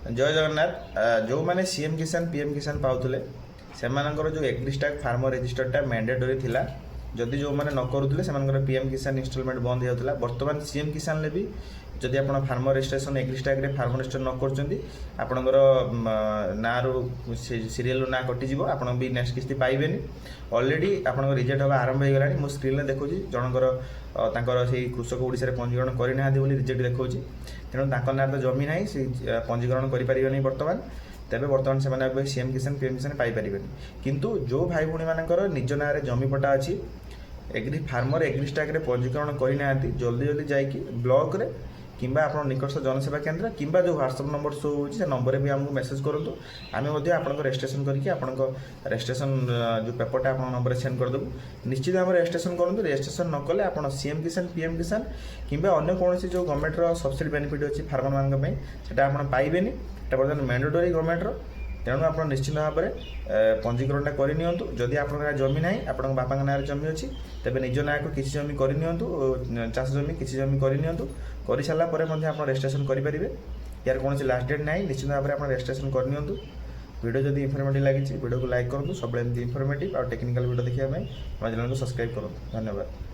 जय जगन्नाथ। जो मैंने सीएम किसान पीएम किसान पाउले से जो एग्रीस्टाक फार्मर रेजिस्टरटा मैंडेटरी थिला जदि जो मैंने न करूले से पीएम किसान इंस्टॉलमेंट बंद होता बर्तमान सीएम किसान भी जदि आप फार्मर रजिस्ट्रेशन एग्रीस्टाक फार्मर रजिस्टर न करपर ना रू सीरियल ना कटिज आप भी नेक्स्ट किस्ती पाइबे अलरेडी आप रिजेक्ट होगा आरंभ हो गला। मुझे स्क्रीन में देखो जनकर से कृषक ओडिशा रे पंजीकरण करना रिजेक्ट देखा तेणु ना तो जमी ना से पंजीकरण करें बर्तमान तेरे बर्तमान से सीएम किसान पीएम किसान पाइपर किंतु जो भाई भाई मानकर निज ना जमी पट्टा अच्छी एग्री फार्मर एग्रीस्टाक पंजीकरण करना जल्दी जल्दी जाकि ब्लॉक रे किंबा आप निकटस्थ जनसेवा केन्द्र किंबा जो व्हाट्सएप नंबर शो हो नंबर भी आमको मेसेज करूँ आम रजिस्ट्रेशन करके रजिस्ट्रेशन जो पेपरटा आप नंबर सेंड करदेबू निश्चित भाव रजिस्ट्रेशन करूँ। रजिस्ट्रेशन न कले आप सीएम किसान पीएम किसान किंबा अन्य कौन जो गवर्नमेंट सब्सिडी बेनिफिट अच्छी फार्मर मान से आप पाइबे बर्तमान मैंडेटरी गवर्नमेंट तेणु आप निश्चित भाव में पंजीकरणटा करनी जदि आप जमी ना आप बापा ना जमी अच्छी तेज निज ना को किसी जमी करनी चाष जमी किसी जमी करनी कर सारापर आप रजिस्ट्रेशन करेंगे यार कौन लास्ट डेट ना निश्चित भाव में आप रजिस्ट्रेशन करनी वीडियो जब इनफर्मेटिव लगी वीडियो को लाइक करूँ सब इनफर्मेटिव और टेक्निकल वीडियो देखा चैनल को सब्सक्राइब करूँ। धन्यवाद।